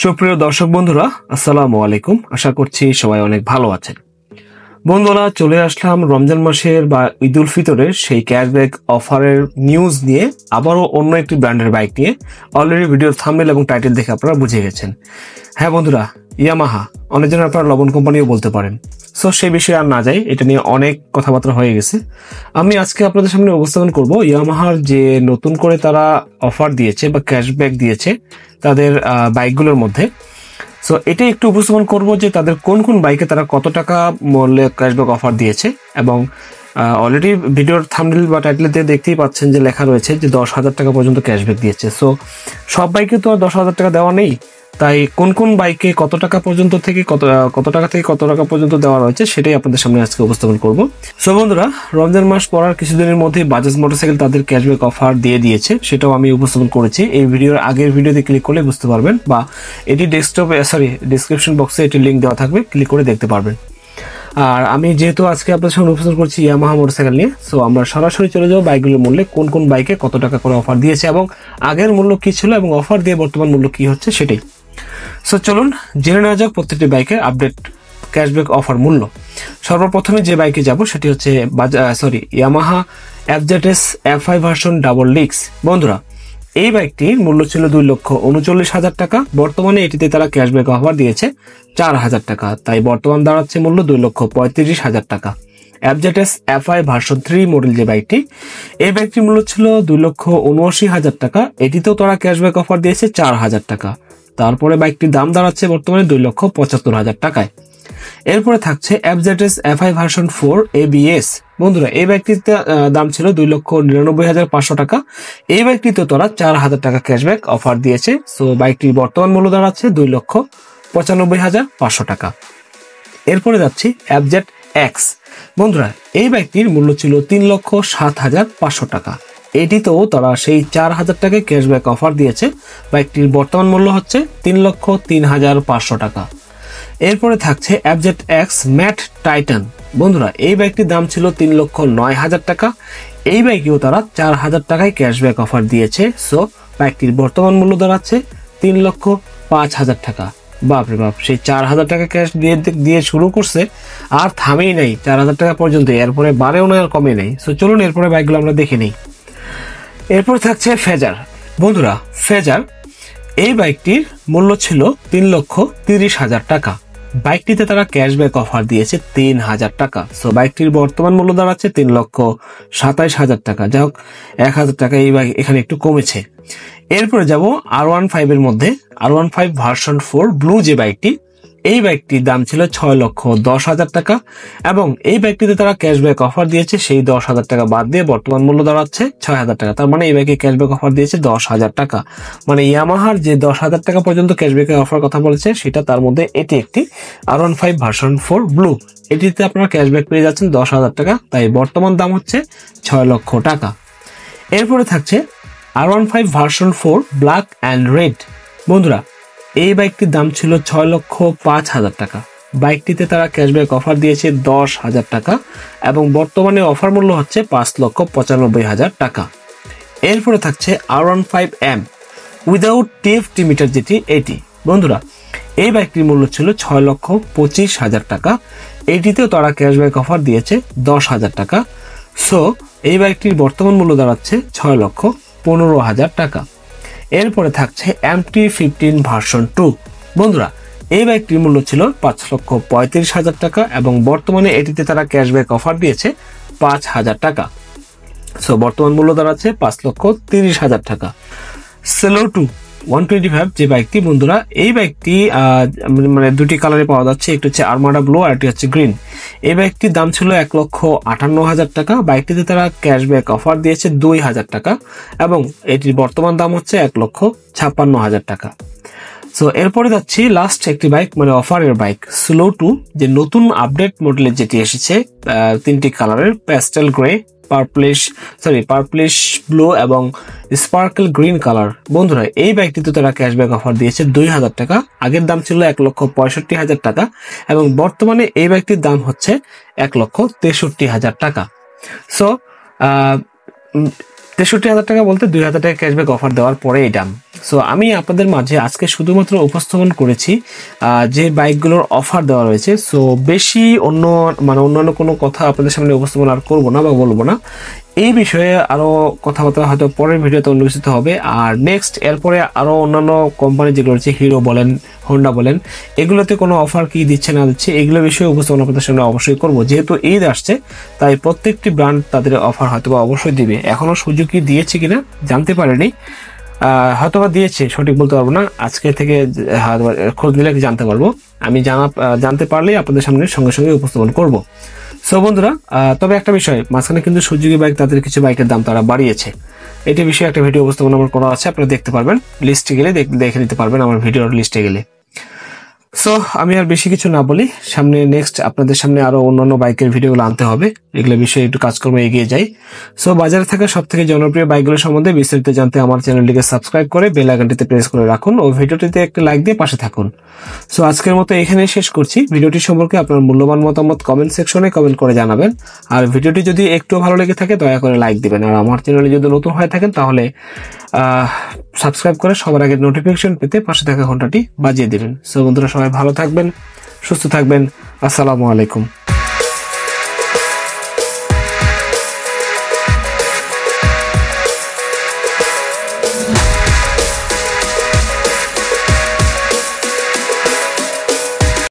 সুপ্রিয় দর্শক বন্ধুরা, আসসালামু আলাইকুম। আশা করছি সবাই অনেক ভালো আছেন। বন্ধুরা, চলে আসলাম রমজান মাসের বা ঈদ উল ফিতরের সেই ক্যাশব্যাক অফারের নিউজ নিয়ে, আবারও অন্য একটি ব্র্যান্ডের বাইক নিয়ে। অলরেডি ভিডিওর থাম্বনেল এবং টাইটেল দেখে আপনারা বুঝে গেছেন। হ্যাঁ বন্ধুরা, ইয়ামাহা, অনেকজন আপনারা লবণ কোম্পানিও বলতে পারেন। সো সেই বিষয়ে আর না যাই, এটা নিয়ে অনেক কথাবার্তা হয়ে গেছে। আমি আজকে আপনাদের সামনে উপস্থাপন করব ইয়ামাহার যে নতুন করে তারা অফার দিয়েছে বা ক্যাশব্যাক দিয়েছে তাদের বাইকগুলোর মধ্যে। সো এটাই একটু উপস্থাপন করব যে তাদের কোন কোন বাইকে তারা কত টাকা মূল্যে ক্যাশব্যাক অফার দিয়েছে। এবং অলরেডি ভিডিওর থাম্বনেল বা টাইটেল দিয়ে দেখতেই পাচ্ছেন যে লেখা রয়েছে যে 10,000 টাকা পর্যন্ত ক্যাশব্যাক দিয়েছে। সো সব বাইকে তো আর 10,000 টাকা দেওয়া নেই, তাই কোন কোন বাইকে কত টাকা পর্যন্ত থেকে কত টাকা থেকে কত টাকা পর্যন্ত দেওয়া রয়েছে সেটাই আপনাদের সামনে আজকে উপস্থাপন করব। সো বন্ধুরা, রমজান মাস পড়ার কিছুদিনের মধ্যে বাজাজ মোটরসাইকেল তাদের ক্যাশব্যাক অফার দিয়ে দিয়েছে, সেটাও আমি উপস্থাপন করেছি। এই ভিডিওর আগের ভিডিওতে ক্লিক করলে বুঝতে পারবেন, বা এটি ডিসক্রিপশন বক্সে এটি লিঙ্ক দেওয়া থাকবে, ক্লিক করে দেখতে পারবেন। আর আমি যেহেতু আজকে আপনাদের সামনে উপস্থাপন করছি ইয়ামাহা মোটরসাইকেল নিয়ে, সো আমরা সরাসরি চলে যাবো বাইকগুলোর মূল্যে, কোন কোন বাইকে কত টাকা করে অফার দিয়েছে এবং আগের মূল্য কি ছিল এবং অফার দিয়ে বর্তমান মূল্য কি হচ্ছে সেটাই। সো চলুন জেনে নেওয়া যাক প্রত্যেকটি বাইকের আপডেট ক্যাশব্যাক অফার মূল্য। সর্বপ্রথমে যে বাইকে যাব সেটি হচ্ছে Yamaha FZS FI version double disc. বন্ধুরা, এই বাইকটির মূল্য ছিল 2,39,000 টাকা। বর্তমানে এটিতে তারা ক্যাশব্যাক অফার দিয়েছে 4,000 টাকা, তাই বর্তমান দাঁড়াচ্ছে মূল্য 2,35,000 টাকা। এফজেডএস FI ভার্সন 3 মডেল যে বাইকটি, এই বাইকটির মূল্য ছিল 2,79,000 টাকা। এটিতেও তারা ক্যাশব্যাক অফার দিয়েছে 4,000 টাকা। তারপরে বাইকটির দাম দাঁড়াচ্ছে বর্তমানে 2,75,000 টাকায়। এরপরে থাকছে এফজেডএস FI ভার্সন 4 ABS। বন্ধুরা, এই বাইকটির দাম ছিল 2,99,500 টাকা। এই বাইকটিতে তারা 4,000 টাকা ক্যাশব্যাক অফার দিয়েছে। সো বাইকটির বর্তমান মূল্য দাঁড়াচ্ছে 2,95,500 টাকা। এরপরে যাচ্ছি FZ X। বন্ধুরা, এই বাইকটির মূল্য ছিল 3,07,500 টাকা। এটিতেও তারা সেই 4,000 টাকায় ক্যাশব্যাক অফার দিয়েছে। বাইকটির বর্তমান মূল্য হচ্ছে 3,03,500 টাকা। এরপরে থাকছে FZX ম্যাট টাইটান। বন্ধুরা, এই বাইকটির দাম ছিল 3,09,000 টাকা। এই বাইকেও তারা 4,000 টাকায় ক্যাশব্যাক অফার দিয়েছে। সো বাইকটির বর্তমান মূল্য দাঁড়াচ্ছে 3,05,000 টাকা। বাপরে বাপ, সেই 4,000 টাকা ক্যাশ দিয়ে শুরু করছে, আর থামেই নাই 4,000 টাকা পর্যন্ত। এরপরে বাড়েও নয় আর কমে নেই। সো চলুন এরপরে বাইকগুলো আমরা দেখে নিই। এরপর থাকছে ফেজার। বন্ধুরা, ফেজার এই বাইকটির মূল্য ছিল 3,30,000 টাকা। বাইকটিতে তারা ক্যাশব্যাক অফার দিয়েছে 3,000 টাকা। সো বাইকটির বর্তমান মূল্য দাঁড়াচ্ছে 3,27,000 টাকা। যাই হোক, 1,000 টাকা এই বাইক এখানে একটু কমেছে। এরপরে যাব R15 এর মধ্যে, R15 ভার্সন 4 ব্লু যে বাইকটি, এই বাইকটির দাম ছিল 6,10,000 টাকা এবং এই বাইকটিতে তারা ক্যাশব্যাক অফার দিয়েছে সেই 10,000 টাকা বাদ দিয়ে বর্তমান মূল্য দাঁড়াচ্ছে 6,000 টাকা। তার মানে এই বাইকে ক্যাশব্যাক অফার দিয়েছে 10,000 টাকা। মানে ইয়ামাহার যে 10,000 টাকা পর্যন্ত ক্যাশব্যাকের অফার কথা বলেছে, সেটা তার মধ্যে এটি একটি R15 ভার্সন 4 ব্লু। এটিতে আপনারা ক্যাশব্যাক পেয়ে যাচ্ছেন 10,000 টাকা, তাই বর্তমান দাম হচ্ছে 6 লক্ষ টাকা। এরপরে থাকছে R15 version 4 black and red. বন্ধুরা, এই বাইকটির দাম ছিল 6,05,000 টাকা। বাইকটিতে তারা ক্যাশব্যাক অফার দিয়েছে 10,000 টাকা এবং বর্তমানে অফার মূল্য হচ্ছে 5,95,000 টাকা। এরপরে থাকছে R15M উইদাউট TFT মিটার, যেটি এটি। বন্ধুরা, এই বাইকটির মূল্য ছিল 6,25,000 টাকা। এটিতেও তারা ক্যাশব্যাক অফার দিয়েছে 10,000 টাকা। সো এই বাইকটির বর্তমান মূল্য দাঁড়াচ্ছে 6,15,000 টাকা। এরপরে থাকছে MT-15 ভার্সন 2। বন্ধুরা, এই বাইকটির মূল্য ছিল 5,35,000 টাকা এবং বর্তমানে এটিতে তারা ক্যাশব্যাক অফার দিয়েছে 5,000 টাকা। সো বর্তমান মূল্য দাঁড়াচ্ছে 5,30,000 টাকা। সেলো 2 125 যে বাইকটি, বন্ধুরা, এই বাইকটি মানে দুটি কালারে পাওয়া যাচ্ছে, একটি হচ্ছে আর্মাডা ব্লু আর একটি হচ্ছে গ্রিন। এই বাইকটির দাম ছিল 1,58,000 টাকা। বাইকটিতে তারা ক্যাশব্যাক অফার দিয়েছে 2,000 টাকা এবং এটির বর্তমান দাম হচ্ছে 1,56,000 টাকা। সো এরপরে যাচ্ছি লাস্ট একটি বাইক, মানে অফারের বাইক, স্লো 2, যে নতুন আপডেট মডেলের যেটি এসেছে, 3টি কালারের, প্যাস্টেল গ্রে, পার্পলিশ ব্লু এবং স্পার্কল গ্রিন কালার। বন্ধুরা, এই বাইকটিতে তারা ক্যাশব্যাক অফার দিয়েছে 2,000 টাকা। আগের দাম ছিল 1,65,000 টাকা এবং বর্তমানে এই বাইকটির দাম হচ্ছে 1,63,000 টাকা। সো ৬৩,০০০ টাকা বলতে ২,০০০ টাকা ক্যাশব্যাক অফার দেওয়ার পরে এটা। সো আমি আপনাদের মাঝে আজকে শুধুমাত্র উপস্থাপন করেছি যে বাইকগুলোর অফার দেওয়া রয়েছে। সো বেশি অন্যান্য কোনো কথা আপনাদের সামনে উপস্থাপন আর করবো না বা বলবো না। এই বিষয়ে আরও কথাবার্তা হয়তো পরের ভিডিওতে উন্মোচিত হবে। আর নেক্সট এরপরে আরও অন্যান্য কোম্পানি যেগুলো রয়েছে, হিরো বলেন, হোন্ডা বলেন, এগুলোতে কোনো অফার কি দিচ্ছে না দিচ্ছে এগুলো বিষয়ে উপস্থাপন আপনাদের সামনে অবশ্যই করবো। যেহেতু ঈদ আসছে তাই প্রত্যেকটি ব্র্যান্ড তাদের অফার হয়তো বা অবশ্যই দিবে। এখনও সুজুকি দিয়েছে কিনা জানতে পারিনি, হয়তোবা দিয়েছে, সঠিক বলতে পারবো না। আজকে থেকে খোঁজ নিলে জানতে পারবো। আমি জানতে পারলেই আপনাদের সামনে সঙ্গে সঙ্গে উপস্থাপন করব। সো বন্ধুরা, তবে একটা বিষয়, মাঝখানে কিন্তু সুজুকি বাইক তাদের কিছু বাইকের দাম তারা বাড়িয়েছে। এটি বিষয়ে একটা ভিডিও উপস্থাপন আমার করা আছে, আপনারা দেখতে পারবেন। লিস্টে গেলে দেখে নিতে পারবেন আমার ভিডিওর লিস্টে গেলে। সো আমি আর বেশি কিছু না বলি, সামনে নেক্সট আপনাদের সামনে আরো অন্যান্য বাইকের ভিডিওগুলো আনতে হবে, এগুলো বিষয়ে একটু কাজকর্ম এগিয়ে যাই। সো বাজারে থাকা সব থেকে জনপ্রিয় বাইকগুলো সম্বন্ধে বিস্তারিত জানতে আমার চ্যানেলটিকে সাবস্ক্রাইব করে বেল আইকনটিতে প্রেস করে রাখুন ও ভিডিওটিতে একটা লাইক দিয়ে পাশে থাকুন। সো আজকের মতো এখানেই শেষ করছি। ভিডিওটি সম্পর্কে আপনার মূল্যবান মতামত কমেন্ট সেকশনে কমেন্ট করে জানাবেন। আর ভিডিওটি যদি একটু ভালো লেগে থাকে দয়া করে লাইক দিবেন। আর আমার চ্যানেলে যদি নতুন হয়ে থাকেন তাহলে সাবস্ক্রাইব করে সবার আগে নোটিফিকেশন পেতে পাশে থাকা ঘন্টাটি বাজিয়ে দিবেন। সো বন্ধুরা, সবাই ভালো থাকবেন, সুস্থ থাকবেন। আসসালামু আলাইকুম।